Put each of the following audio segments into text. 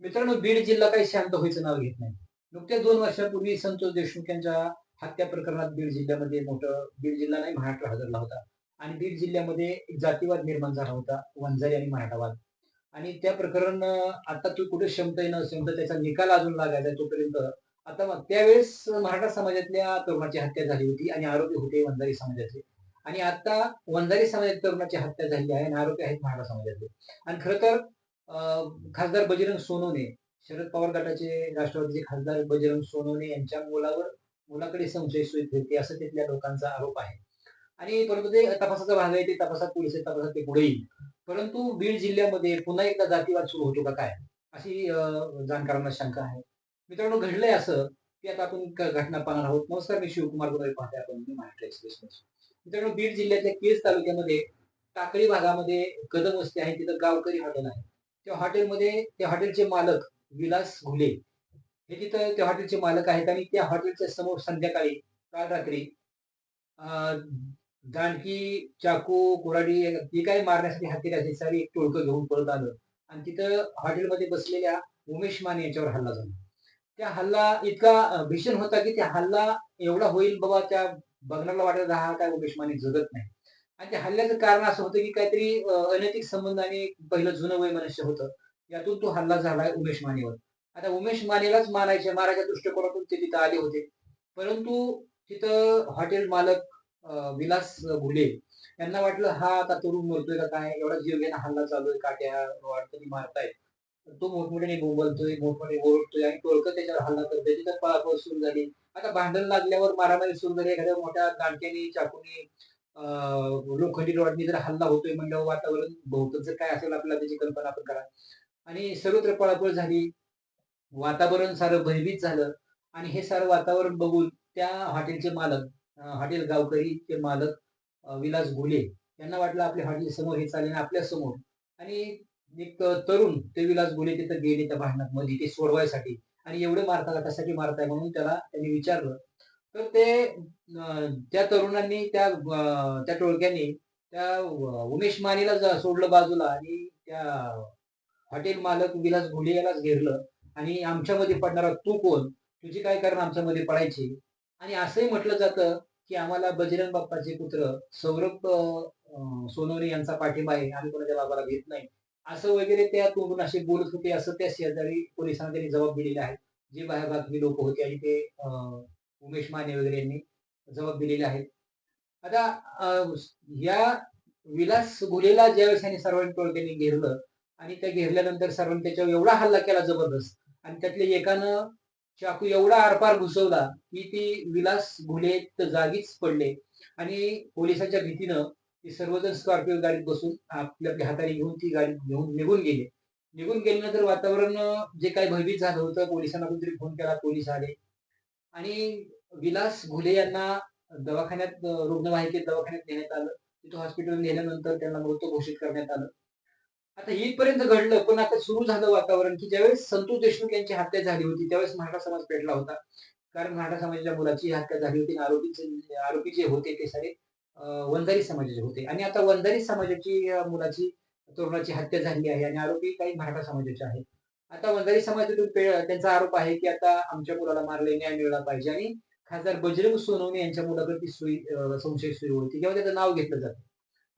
मित्रांनो, बीड जिल्हा काही शांत व्हायचं नाव घेत नाही. नुकत्याच 2 वर्षापूर्वी संतोष देशमुख यांच्या हत्या प्रकरणात बीड जिल्हा नाही, महाराष्ट्र हादरला होता. आणि बीड जिल्ह्यामध्ये एक जातीवाद निर्माण झाला होता, वंजारी आणि मराठावाद. आणि त्या प्रकरण आता तो कुठे शमतंय न शमतं त्याचा निकाल अजून लागायचा आहे तोपर्यंत. आता मग त्यावेळेस मराठा समाजातल्या तरुणाची हत्या झाली होती आणि आरोपी होते वंजारी समाजाचे. आणि आता वंजारी समाजातील तरुणाची हत्या झाली आहे आणि आरोपी आहेत मराठा समाजातले. आणि खरं तर खासदार बजरंग सोनवणे, शरद पवार गटाचे राष्ट्रवादीचे खासदार बजरंग सोनवणे यांच्या मुलाकडे संशय सुरू होते असं तिथल्या लोकांचा आरोप आहे. आणि परंतु ते तपासाचा भाग आहे, ते तपासात पोलीस तपासात ते पुढे येईल. परंतु बीड जिल्ह्यामध्ये पुन्हा एकदा जातीवाद सुरू होतो का काय? अशी जाणकारांना शंका आहे. मित्रांनो, घडलंय असं, की आता आपण घटना पाहणार आहोत. नमस्कार, मी शिवकुमार गोरे, पाहताय आपण महाराष्ट्र एक्सप्रेस न्यूज. मित्रांनो, बीड जिल्ह्यातल्या केज तालुक्यामध्ये टाकळी भागामध्ये कदम वस्ती आहे, तिथं गावकरी हॉटेल आहे. त्या हॉटेलचे मालक विलास घुले हे तिथं त्या हॉटेलचे मालक आहेत आणि त्या हॉटेलच्या समोर संध्याकाळी काल रात्री अ, दांडकी, चाकू, कुऱ्हाडी ती काही मारण्यासाठी हत्यारे सारी एक टोळकं घेऊन पळत आलं आणि तिथं हॉटेलमध्ये बसलेल्या उमेश माने याच्यावर हल्ला झाला. त्या हल्ला इतका भीषण होता, की त्या हल्ला एवढा होईल बाबा त्या बघणाऱ्याला वाटायचं हा काय उमेश माने जगत नाही. आणि त्या हल्ल्याचं कारण असं होतं, की काहीतरी अनैतिक संबंधाने पहिलं जुनं वैमनस्य होतं. यातून तो हल्ला झालाय उमेश मानेवर. आता उमेश मानेलाच मारायच्या दृष्टिकोनातून ते तिथं आले होते. परंतु तिथं हॉटेल मालक विलास घुले यांना वाटलं हा आता तरुण मरतोय का काय? एवढा जीवघेणा हल्ला चालू आहे, काट्या, रॉड त्यांनी मारतायत. तो मोठमोठ्याने बोंबलतोय, मोठमोठ्याने ओरडतोय आणि टोळकं त्याच्यावर हल्ला करतोय. तिथं पळापळ सुरू झाली. आता भांडण लागल्यावर मारामारी सुरू झाली. एखाद्या मोठ्या दांडक्याने, चाकूने, अ, लोखंडी रॉडनी जर हल्ला होतोय म्हणल्यावर वातावरण भोवतचं काय असेल आपल्याला त्याची कल्पना आपण करा. आणि सर्वत्र पळापळ झाली. वातावरण सारं भयभीत झालं आणि हे सारं वातावरण बघून त्या हॉटेलचे मालक, हॉटेल गावकरीचे मालक विलास घुले यांना वाटलं आपल्या हॉटेल समोर हे चालेल आपल्या समोर. आणि एक तरुण ते विलास घुले तिथं गेले त्या भांडणात मध्ये ते सोडवायसाठी. आणि एवढं मारता का कशासाठी मारताय म्हणून त्याला त्यांनी विचारलं. तर त्या तरुणांनी त्या टोळक्याने त्या उमेश मानेला सोडलं बाजूला आणि त्या हॉटेल मालक विलास घोले यालाच घेरलं आणि आमच्यामध्ये पडणारा तू कोण? तुझी काय कारण आमच्यामध्ये पडायची? आणि असंही म्हटलं जातं, की आम्हाला बजरंग बाप्पाचे पुत्र सौरभ सोनवणे यांचा पाठिंबा आहे. आम्ही कोणाच्या बाबाला घेत नाही. असं वगैरे त्या तोंडून असे बोलत होते, असं त्या शेजारी पोलिसांना त्यांनी जबाब दिलेला आहे. जे बाहेरगावातली लोकं होती आणि ते उमेश माने वगैरे यांनी जबाब दिलेले आहेत. आता या विलास घुलेला ज्यावेळेस ह्याने सर्वांनी टोळक्याने घेरलं आणि त्या घेरल्यानंतर सर्वांनी त्याच्यावर एवढा हल्ला केला जबरदस्त आणि त्यातल्या एकानं चाकू एवढा आरपार घुसवला, की ती विलास घुले तर जागीच पडले आणि पोलिसांच्या भीतीनं ते सर्वजण स्कॉर्पिओ गाडीत बसून आपल्या आपल्या हाताने घेऊन ती गाडी घेऊन निघून गेले. निघून गेल्यानंतर वातावरण जे काही भयभीत झालं होतं, पोलिसांना कुणीतरी फोन केला, पोलीस आले आणि विलास घुले यांना रुग्णवाहिकेत दवाखान्यात नेण्यात आलं. तिथं हॉस्पिटल नेल्यानंतर त्यांना मृत घोषित करण्यात आलं. आता इथपर्यंत घडलं, पण आता सुरू झालं वातावरण, की ज्यावेळेस संतोष देशमुख यांची हत्या झाली होती, त्यावेळेस मराठा समाज पेटला होता. कारण मराठा समाजाच्या मुलाची हत्या झाली होती आणि आरोपी जे होते ते सारे वंजारी समाजाचे होते आणि आता वंजारी समाजाची तरुणाची हत्या झाली आहे आणि आरोपी काही मराठा समाजाचे आहेत. आता वंजारी समाजातून त्यांचा आरोप आहे, की आता आमच्या मुलाला मारले, न्याय मिळाला पाहिजे आणि खासदार बजरंग सोनवणे यांच्या मुलाकडे ती संशय सुरू होती किंवा त्याचं नाव घेतलं जातं.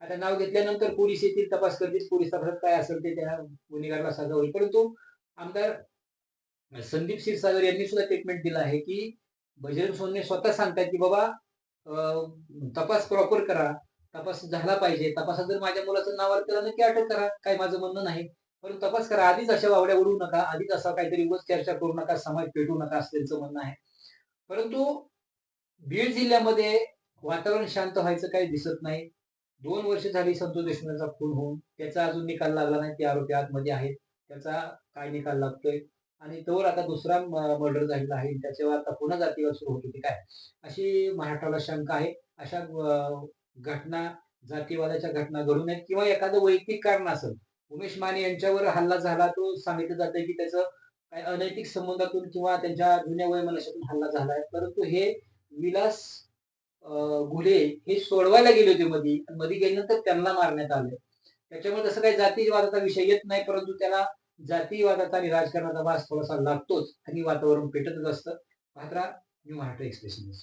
आता नाव घेतल्यानंतर पोलीस येतील, तपास करतील. पोलीस तपासात काय असेल ते त्या गुन्हेगाराला सजा होईल. परंतु आमदार संदीप क्षीरसागर यांनी सुद्धा स्टेटमेंट दिलं आहे, की बजरंग सोनवणे स्वतः सांगतायत, की बाबा तपास प्रॉपर करा. तपास झाला पाहिजे. तपासात जर माझ्या मुलाचं नाव आलं त्याला नक्की अटक करा. काही माझं म्हणणं नाही. परंतु तपास करा. आधीच अशा वावड्या उडवू नका. आधीच असा काहीतरी उगाच चर्चा करू नका. समाज पेटवू नका असं त्यांचं म्हणणं आहे. परंतु बीड जिल्ह्यामध्ये वातावरण शांत व्हायचं काही दिसत नाही. 2 वर्ष झाली संतोष देशमुखांचा खून होऊन. त्याचा अजून निकाल लागला नाही. ते आरोपी आतमध्ये आहेत. त्याचा काय निकाल लागतोय आणि तोवर आता दुसरा मर्डर झालेला आहे. त्याच्यावर आता पुन्हा जातीवाद सुरू होतो की काय? अशी मराठाला शंका आहे. अशा घटना, जातीवादाच्या घटना घडू नयेत किंवा एखादं वैयक्तिक कारण असेल. उमेश माने यांच्यावर हल्ला झाला. तो सांगितलं जातंय की त्याचं काही अनैतिक संबंधातून किंवा त्यांच्या जुन्या वैमनस्यातून हल्ला झालाय. परंतु हे विलास घुले हे सोडवायला गेले होते मध्ये गेल्यानंतर त्यांना मारण्यात आलं. त्याच्यामुळे तसं काही जातीयवादाचा विषय येत नाही, परंतु त्याला जातीवादाचा आणि राजकारणाचा वास थोडासा लागतोच आणि वातावरण पेटतच असतं. पाहत राहा न्यू महाराष्ट्र एक्सप्रेस न्यूज.